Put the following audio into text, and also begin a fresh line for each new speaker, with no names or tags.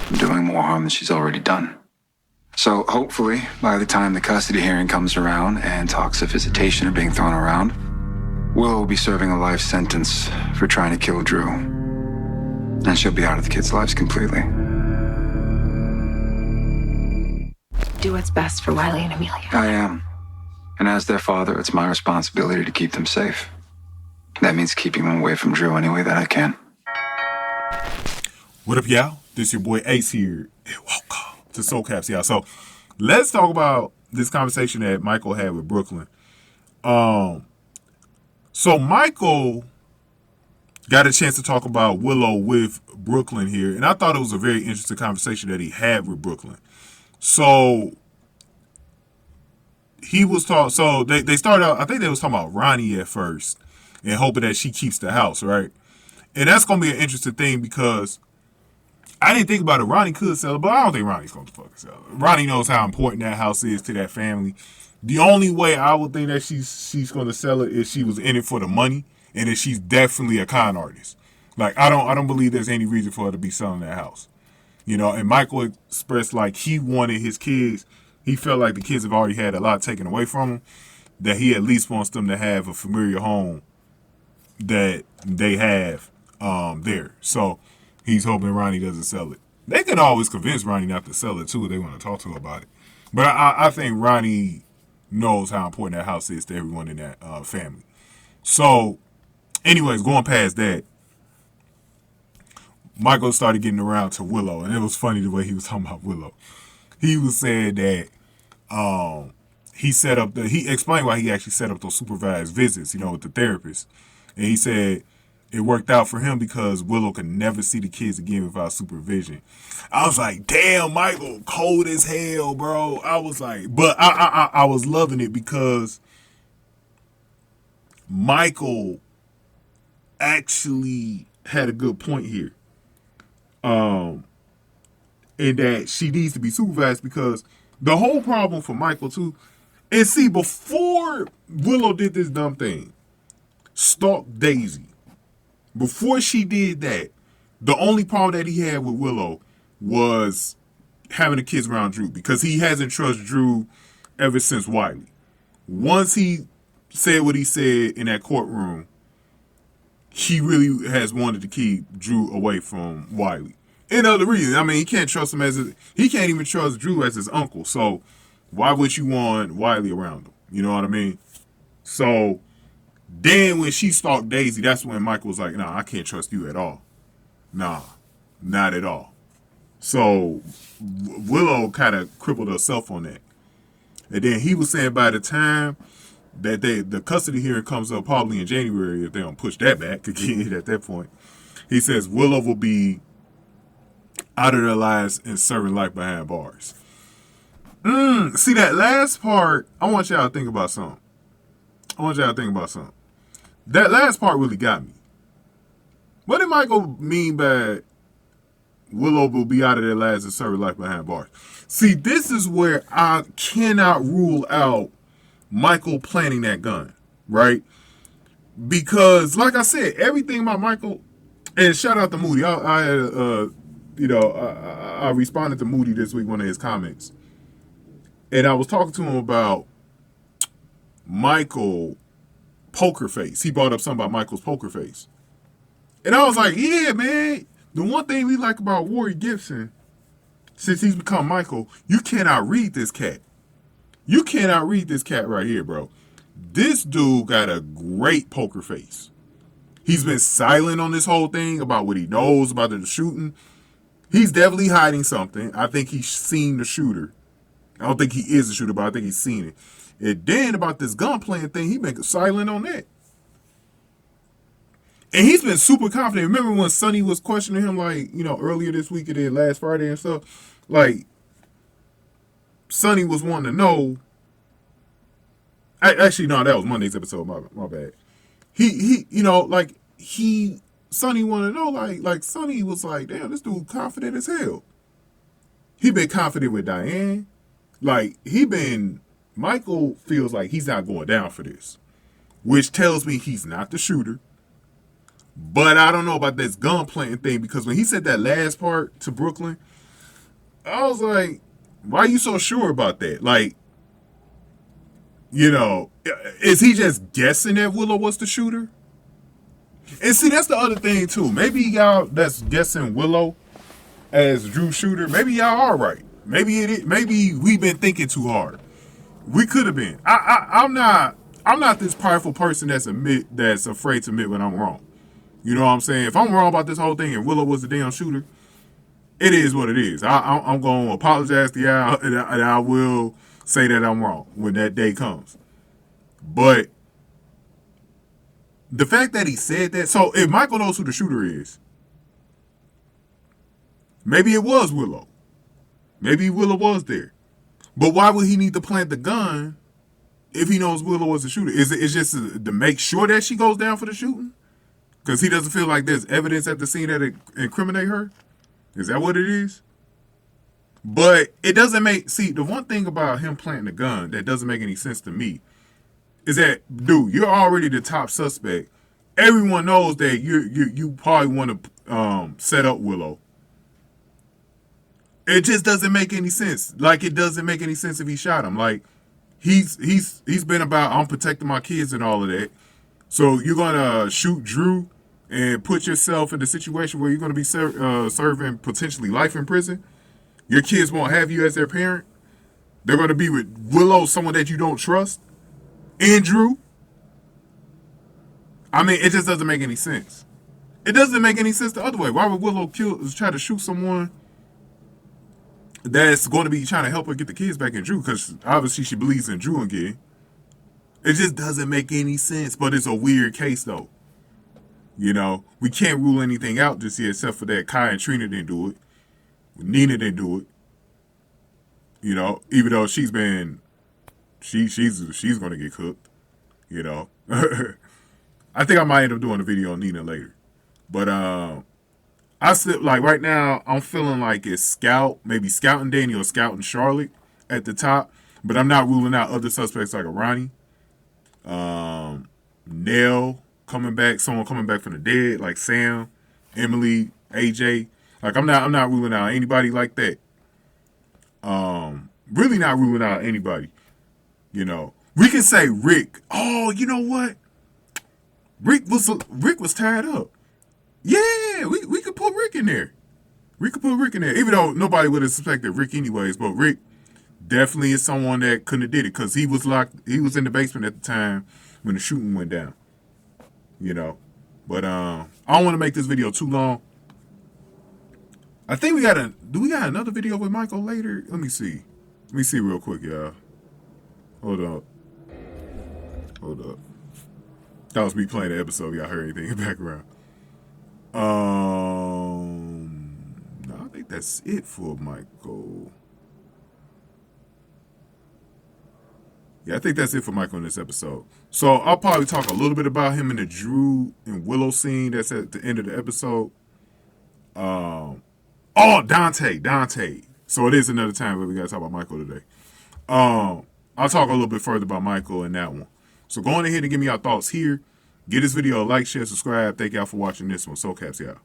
from doing more harm than she's already done. So hopefully, by the time the custody hearing comes around and talks of visitation are being thrown around, Willow will be serving a life sentence for trying to kill Drew. And she'll be out of the kids' lives completely.
Do what's best for Wiley and Amelia.
I am. And as their father, it's my responsibility to keep them safe. That means keeping them away from Drew any way that I can.
What up, y'all? This your boy Ace here. And welcome to Soul Caps, y'all. So let's talk about this conversation that Michael had with Brook Lynn. So Michael got a chance to talk about Willow with Brook Lynn here, and I thought it was a very interesting conversation that he had with Brook Lynn. So he was talking. So they started out. I think they was talking about Ronnie at first, and hoping that she keeps the house, right? And that's gonna be an interesting thing because I didn't think about it. Ronnie could sell it, but I don't think Ronnie's going to fucking sell it. Ronnie knows how important that house is to that family. The only way I would think that she's going to sell it is she was in it for the money, and that she's definitely a con artist. Like I don't believe there's any reason for her to be selling that house. You know, and Michael expressed like he wanted his kids. He felt like the kids have already had a lot taken away from them. That he at least wants them to have a familiar home that they have there. So he's hoping Ronnie doesn't sell it. They can always convince Ronnie not to sell it, too, if they want to talk to her about it. But I think Ronnie knows how important that house is to everyone in that family. So, anyways, going past that, Michael started getting around to Willow, and it was funny the way he was talking about Willow. He was saying that he explained why he actually set up those supervised visits, with the therapist. And he said it worked out for him because Willow could never see the kids again without supervision. I was like, damn, Michael, cold as hell, bro. I was like, but I was loving it because Michael actually had a good point here. In that she needs to be supervised because the whole problem for Michael too is, see, before Willow did this dumb thing, stalked Daisy. Before she did that, the only problem that he had with Willow was having the kids around Drew because he hasn't trusted Drew ever since Wiley. Once he said what he said in that courtroom, he really has wanted to keep Drew away from Wiley. And other reasons. I mean, he can't trust him he can't even trust Drew as his uncle. So why would you want Wiley around him? You know what I mean? So then when she stalked Daisy, that's when Michael was like, nah, I can't trust you at all. Nah, not at all. So Willow kind of crippled herself on that. And then he was saying by the time that the custody hearing comes up probably in January, if they don't push that back again at that point, he says Willow will be out of their lives and serving life behind bars. See, that last part, I want y'all to think about something. That last part really got me. What did Michael mean by Willow will be out of their lives and serving life behind bars? See, this is where I cannot rule out Michael planting that gun, right? Because, like I said, everything about Michael, and shout out to Moody. I responded to Moody this week, one of his comments. And I was talking to him about Michael poker face. He brought up something about Michael's poker face. And I was like, yeah, man, the one thing we like about Warrior Gibson, since he's become Michael, you cannot read this cat. You cannot read this cat right here, bro. This dude got a great poker face. He's been silent on this whole thing about what he knows about the shooting. He's definitely hiding something. I think he's seen the shooter. I don't think he is the shooter, but I think he's seen it. And then about this gun playing thing, he been silent on that. And he's been super confident. Remember when Sonny was questioning him, like, earlier this week and then last Friday and stuff? Like, Sonny was wanting to know. Actually, no, that was Monday's episode. My bad. Sonny wanted to know, like Sonny was like, damn, this dude confident as hell. He been confident with Diane. Michael feels like he's not going down for this, which tells me he's not the shooter. But I don't know about this gun planting thing because when he said that last part to Brook Lynn, I was like, why are you so sure about that? Like, you know, is he just guessing that Willow was the shooter? And see, that's the other thing too. Maybe y'all that's guessing Willow as Drew shooter, maybe y'all are right. Maybe it is, maybe we've been thinking too hard. We could have been. I'm not this prideful person that's afraid to admit when I'm wrong. You know what I'm saying? If I'm wrong about this whole thing and Willow was the damn shooter, it is what it is. I'm going to apologize to y'all, and I will say that I'm wrong when that day comes. But the fact that he said that, so if Michael knows who the shooter is, maybe it was Willow. Maybe Willow was there. But why would he need to plant the gun if he knows Willow was the shooter? Is it just to make sure that she goes down for the shooting? Because he doesn't feel like there's evidence at the scene that incriminate her? Is that what it is? But it doesn't make... See, the one thing about him planting the gun that doesn't make any sense to me is that, dude, you're already the top suspect. Everyone knows that you probably want to set up Willow. It just doesn't make any sense. Like, it doesn't make any sense if he shot him. Like, he's been about, I'm protecting my kids and all of that. So you're gonna shoot Drew and put yourself in the situation where you're gonna be serving potentially life in prison. Your kids won't have you as their parent. They're gonna be with Willow, someone that you don't trust. And Drew. I mean, it just doesn't make any sense. It doesn't make any sense the other way. Why would Willow try to shoot someone that's going to be trying to help her get the kids back in Drew? Because obviously she believes in Drew again. It just doesn't make any sense. But it's a weird case, though. You know, we can't rule anything out just yet, except for that Kai and Trina didn't do it. Nina didn't do it. You know, even though she's going to get cooked. You know, I think I might end up doing a video on Nina later. But I still, like, right now, I'm feeling like it's Scout, maybe Scout and Danny or Scout and Charlotte at the top. But I'm not ruling out other suspects like a Ronnie. Nell coming back, someone coming back from the dead, like Sam, Emily, AJ. Like, I'm not ruling out anybody like that. Really not ruling out anybody. You know, we can say Rick. Oh, you know what? Rick was tied up. Yeah, we could put Rick in there. We could put Rick in there, even though nobody would have suspected Rick anyways. But Rick definitely is someone that couldn't have did it because he was locked. He was in the basement at the time when the shooting went down. You know, but I don't want to make this video too long. I think do we got another video with Michael later? Let me see real quick, y'all. Hold up. That was me playing the episode. Y'all heard anything in the background? No, I think that's it for Michael. Yeah, I think that's it for Michael in this episode. So I'll probably talk a little bit about him in the Drew and Willow scene that's at the end of the episode. Dante. So it is another time where we gotta talk about Michael today. I'll talk a little bit further about Michael in that one. So go on ahead and give me your thoughts here. Give this video a like, share, subscribe. Thank y'all for watching this one. So caps, y'all.